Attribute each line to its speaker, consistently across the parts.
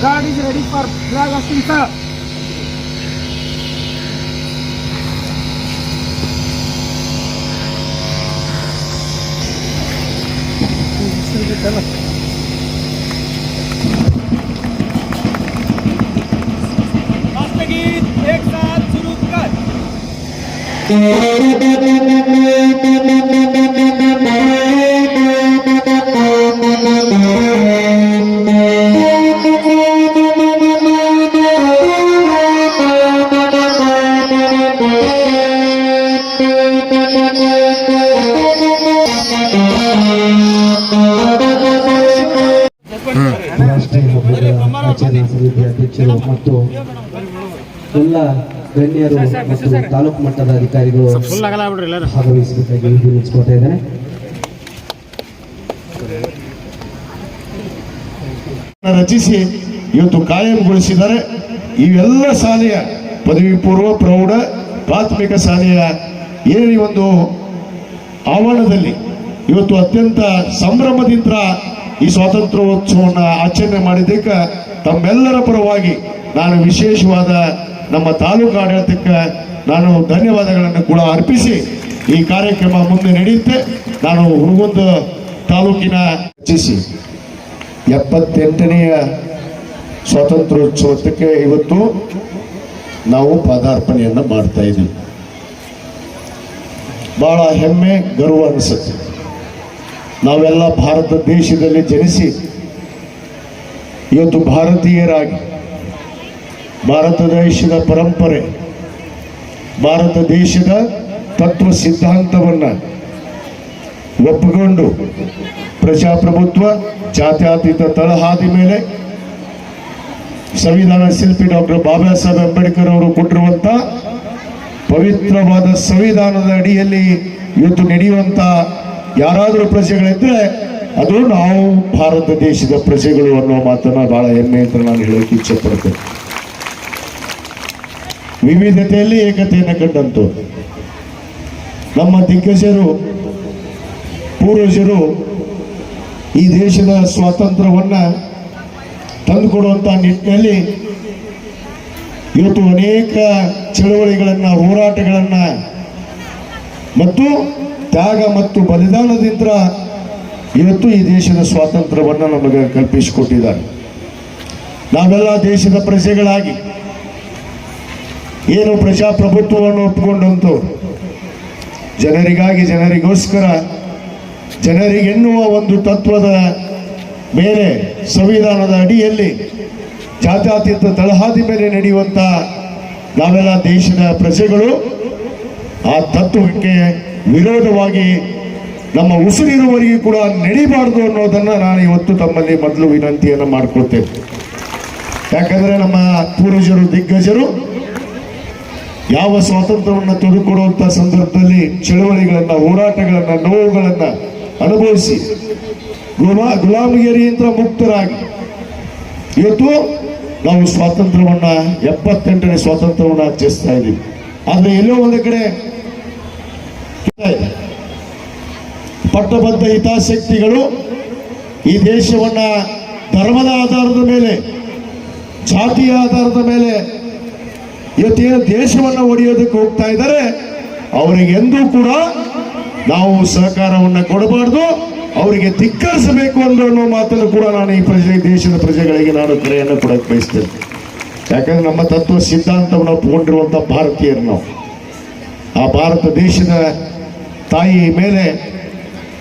Speaker 1: God is ready for flag hosting, sir.
Speaker 2: राष्ट्रगीत एक साथ शुरू कर।
Speaker 3: ಅಧ್ಯಕ್ಷರು ಮತ್ತು ಎಲ್ಲ ಗಣ್ಯರು ಮತ್ತು ತಾಲೂಕು ಮಟ್ಟದ ಅಧಿಕಾರಿಗಳು ಭಾಗವಹಿಸಬೇಕಾಗಿ ವಿನಂತಿಸ್ಕೊಳ್ತಾ ಇದ್ದೇನೆ.
Speaker 4: ರಚಿಸಿ ಇವತ್ತು ಕಾಯಂಗೊಳಿಸಿದ್ದಾರೆ. ಇವೆಲ್ಲ ಶಾಲೆಯ ಪದವಿ ಪೂರ್ವ ಪ್ರೌಢ ಪ್ರಾಥಮಿಕ ಶಾಲೆಯ ಏರಿ ಒಂದು ಆವರಣದಲ್ಲಿ ಇವತ್ತು ಅತ್ಯಂತ ಸಂಭ್ರಮದಿಂದ ಈ ಸ್ವಾತಂತ್ರ್ಯೋತ್ಸವವನ್ನು ಆಚರಣೆ ಮಾಡಿದ್ದಕ್ಕೆ ತಮ್ಮೆಲ್ಲರ ಪರವಾಗಿ ನಾನು ವಿಶೇಷವಾದ ನಮ್ಮ ತಾಲೂಕು ಆಡಳಿತಕ್ಕೆ ನಾನು ಧನ್ಯವಾದಗಳನ್ನು ಕೂಡ ಅರ್ಪಿಸಿ ಈ ಕಾರ್ಯಕ್ರಮ ಮುಂದೆ ನಡೆಯುತ್ತೆ. ನಾನು ಹುಣಗುಂದ ತಾಲೂಕಿನ ರಚಿಸಿ 78ನೆಯ ಸ್ವಾತಂತ್ರ್ಯೋತ್ಸವಕ್ಕೆ ಇವತ್ತು ನಾವು ಪದಾರ್ಪಣೆಯನ್ನು ಮಾಡ್ತಾ ಇದ್ದೀವಿ. ಬಹಳ ಹೆಮ್ಮೆ ಗರ್ವ ಅನಿಸುತ್ತೆ. ನಾವೆಲ್ಲ ಭಾರತ ದೇಶದಲ್ಲಿ ಜನಿಸಿ ಇವತ್ತು ಭಾರತೀಯರಾಗಿ ಭಾರತ ದೇಶದ ಪರಂಪರೆ, ಭಾರತ ದೇಶದ ತತ್ವ ಸಿದ್ಧಾಂತವನ್ನು ಒಪ್ಪಿಕೊಂಡು ಪ್ರಜಾಪ್ರಭುತ್ವ, ಜಾತ್ಯತೀತ ತಳಹಾದಿ ಮೇಲೆ ಸಂವಿಧಾನ ಶಿಲ್ಪಿ ಡಾಕ್ಟರ್ ಬಾಬಾ ಸಾಹೇಬ್ ಅಂಬೇಡ್ಕರ್ ಅವರು ಕೊಟ್ಟಿರುವಂಥ ಪವಿತ್ರವಾದ ಸಂವಿಧಾನದ ಅಡಿಯಲ್ಲಿ ಇವತ್ತು ನಡೆಯುವಂಥ ಯಾರಾದರೂ ಪ್ರಜೆಗಳಿದ್ರೆ ಅದು ನಾವು ಭಾರತ ದೇಶದ ಪ್ರಜೆಗಳು ಅನ್ನೋ ಮಾತನ್ನ ಬಹಳ ಹೆಮ್ಮೆ ಅಂತ ನಾನು ಹೇಳೋಕೆ ಇಚ್ಛೆ ಪಡ್ತೇನೆ. ವಿವಿಧತೆಯಲ್ಲಿ ಏಕತೆಯನ್ನು ಕಂಡಂತು ನಮ್ಮ ದಿಗ್ಗಜರು, ಪೂರ್ವಜರು ಈ ದೇಶದ ಸ್ವಾತಂತ್ರ್ಯವನ್ನ ತಂದುಕೊಡುವಂತ ನಿಟ್ಟಿನಲ್ಲಿ ಇವತ್ತು ಅನೇಕ ಚಳವಳಿಗಳನ್ನ, ಹೋರಾಟಗಳನ್ನ ಮತ್ತು ತ್ಯಾಗ ಮತ್ತು ಬಲಿದಾನದಿಂದ ಇವತ್ತು ಈ ದೇಶದ ಸ್ವಾತಂತ್ರ್ಯವನ್ನು ನಮಗೆ ಕಲ್ಪಿಸಿಕೊಟ್ಟಿದ್ದಾರೆ. ನಾವೆಲ್ಲ ದೇಶದ ಪ್ರಜೆಗಳಾಗಿ ಏನು ಪ್ರಜಾಪ್ರಭುತ್ವವನ್ನು ಒಪ್ಪಿಕೊಂಡಂತೂ ಜನರಿಗಾಗಿ, ಜನರಿಗೋಸ್ಕರ, ಜನರಿಗೆನ್ನುವ ಒಂದು ತತ್ವದ ಮೇಲೆ ಸಂವಿಧಾನದ ಅಡಿಯಲ್ಲಿ ಜಾತ್ಯತೀತ ತಳಹಾದಿ ಮೇಲೆ ನಡೆಯುವಂಥ ನಾವೆಲ್ಲ ದೇಶದ ಪ್ರಜೆಗಳು ಆ ತತ್ವಕ್ಕೆ ವಿರೋಧವಾಗಿ ನಮ್ಮ ಉಸಿರಿರುವವರೆಗೂ ಕೂಡ ನಡಿಬಾರ್ದು ಅನ್ನೋದನ್ನು ನಾನು ಇವತ್ತು ತಮ್ಮಲ್ಲಿ ಮೊದಲು ವಿನಂತಿಯನ್ನು ಮಾಡಿಕೊಳ್ತೇನೆ. ಯಾಕಂದರೆ ನಮ್ಮ ಪೂರ್ವಜರು, ದಿಗ್ಗಜರು ಯಾವ ಸ್ವಾತಂತ್ರ್ಯವನ್ನು ತೆಗೆದುಕೊಡುವಂಥ ಸಂದರ್ಭದಲ್ಲಿ ಚಳವಳಿಗಳನ್ನು, ಹೋರಾಟಗಳನ್ನು, ನೋವುಗಳನ್ನು ಅನುಭವಿಸಿ ಗುಲಾಮಗಿರಿಯಿಂದ ಮುಕ್ತರಾಗಿ ಇವತ್ತು ನಾವು ಸ್ವಾತಂತ್ರ್ಯವನ್ನು 78ನೇ ಸ್ವಾತಂತ್ರ್ಯವನ್ನು ಆಚರಿಸ್ತಾ ಇದ್ದೀವಿ. ಆದರೆ ಎಲ್ಲೋ ಒಂದು ಕಡೆ ಪಟ್ಟಬದ್ಧ ಹಿತಾಸಕ್ತಿಗಳು ಈ ದೇಶವನ್ನ ಧರ್ಮದ ಆಧಾರದ ಮೇಲೆ, ಜಾತಿಯ ಆಧಾರದ ಮೇಲೆ ಇವತ್ತೇನು ದೇಶವನ್ನು ಒಡೆಯೋದಕ್ಕೆ ಹೋಗ್ತಾ ಇದ್ದಾರೆ, ಅವರಿಗೆ ಎಂದೂ ಕೂಡ ನಾವು ಸಹಕಾರವನ್ನು ಕೊಡಬಾರ್ದು, ಅವರಿಗೆ ಧಿಕ್ಕರಿಸಬೇಕು ಅನ್ನೋ ಮಾತನ್ನು ಕೂಡ ನಾನು ಈ ದೇಶದ ಪ್ರಜೆಗಳಿಗೆ ನಾನು ಕರೆಯನ್ನು ಕೊಡಕ್ಕೆ ಬಯಸ್ತೇನೆ. ಯಾಕಂದ್ರೆ ನಮ್ಮ ತತ್ವ ಸಿದ್ಧಾಂತವನ್ನು ಒಪ್ಪಿಕೊಂಡಿರುವಂಥ ಭಾರತೀಯರು ನಾವು. ಆ ಭಾರತ ದೇಶದ ತಾಯಿ ಮೇಲೆ,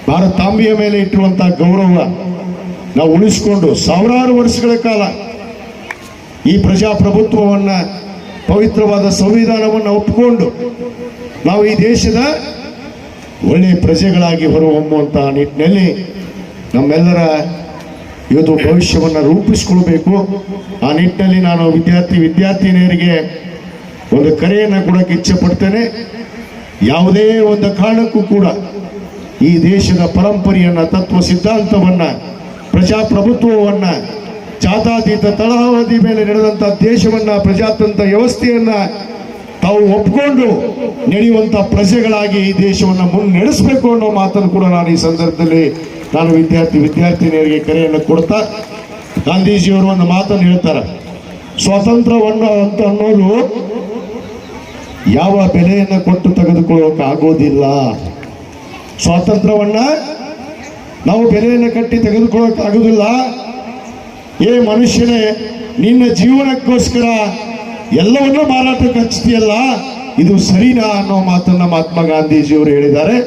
Speaker 4: ಭಾರತಾಂಬೆಯ ಮೇಲೆ ಇಟ್ಟಿರುವಂಥ ಗೌರವ ನಾವು ಉಳಿಸಿಕೊಂಡು ಸಾವಿರಾರು ವರ್ಷಗಳ ಕಾಲ ಈ ಪ್ರಜಾಪ್ರಭುತ್ವವನ್ನು, ಪವಿತ್ರವಾದ ಸಂವಿಧಾನವನ್ನು ಒಪ್ಪಿಕೊಂಡು ನಾವು ಈ ದೇಶದ ಒಳ್ಳೆಯ ಪ್ರಜೆಗಳಾಗಿ ಹೊರಹೊಮ್ಮುವಂತಹ ನಿಟ್ಟಿನಲ್ಲಿ ನಮ್ಮೆಲ್ಲರ ಇವತ್ತು ಭವಿಷ್ಯವನ್ನು ರೂಪಿಸಿಕೊಳ್ಬೇಕು. ಆ ನಿಟ್ಟಿನಲ್ಲಿ ನಾನು ವಿದ್ಯಾರ್ಥಿನಿಯರಿಗೆ ಒಂದು ಕರೆಯನ್ನು ಕೊಡೋಕ್ಕೆ ಇಚ್ಛೆ ಪಡ್ತೇನೆ. ಯಾವುದೇ ಒಂದು ಕಾರಣಕ್ಕೂ ಕೂಡ ಈ ದೇಶದ ಪರಂಪರೆಯನ್ನು, ತತ್ವ ಸಿದ್ಧಾಂತವನ್ನು, ಪ್ರಜಾಪ್ರಭುತ್ವವನ್ನು, ಜಾತ್ಯತೀತ ತಳಹದಿ ಮೇಲೆ ನಡೆದಂಥ ದೇಶವನ್ನು, ಪ್ರಜಾತಂತ್ರ ವ್ಯವಸ್ಥೆಯನ್ನು ತಾವು ಒಪ್ಪಿಕೊಂಡು ನಡೆಯುವಂಥ ಪ್ರಜೆಗಳಾಗಿ ಈ ದೇಶವನ್ನು ಮುನ್ನಡೆಸಬೇಕು ಅನ್ನೋ ಮಾತನ್ನು ಕೂಡ ನಾನು ಈ ಸಂದರ್ಭದಲ್ಲಿ ನಾನು ವಿದ್ಯಾರ್ಥಿನಿಯರಿಗೆ ಕರೆಯನ್ನು ಕೊಡ್ತಾ ಗಾಂಧೀಜಿಯವರು ಒಂದು ಮಾತನ್ನು ಹೇಳ್ತಾರೆ, ಸ್ವಾತಂತ್ರ್ಯವನ್ನು ಅಂತ ಅನ್ನೋದು ಯಾವ ಬೆಲೆಯನ್ನು ಕೊಟ್ಟು ತೆಗೆದುಕೊಳ್ಳೋಕೆ ಆಗೋದಿಲ್ಲ. ಸ್ವಾತಂತ್ರ್ಯವನ್ನ ನಾವು ಬೆಲೆಯನ್ನು ಕಟ್ಟಿ ತೆಗೆದುಕೊಳ್ಳೋಕೆ ಆಗೋದಿಲ್ಲ. ಏ ಮನುಷ್ಯನೇ, ನಿನ್ನ ಜೀವನಕ್ಕೋಸ್ಕರ ಎಲ್ಲವನ್ನೂ ಮಾರಾಟಕ್ಕೆ ಹಚ್ತೀಯಲ್ಲ, ಇದು ಸರಿನಾ ಅನ್ನೋ ಮಾತನ್ನ ಮಹಾತ್ಮ ಗಾಂಧೀಜಿಯವರು ಹೇಳಿದ್ದಾರೆ.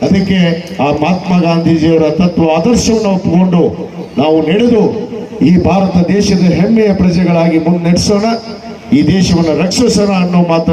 Speaker 4: ಅದಕ್ಕೆ ಆ ಮಹಾತ್ಮ ಗಾಂಧೀಜಿಯವರ ತತ್ವ ಆದರ್ಶವನ್ನು ಒಪ್ಪಿಕೊಂಡು ನಾವು ನಡೆದು ಈ ಭಾರತ ದೇಶದ ಹೆಮ್ಮೆಯ ಪ್ರಜೆಗಳಾಗಿ ಮುನ್ನಡೆಸೋಣ, ಈ ದೇಶವನ್ನು ರಕ್ಷಿಸೋಣ ಅನ್ನೋ ಮಾತನ್ನು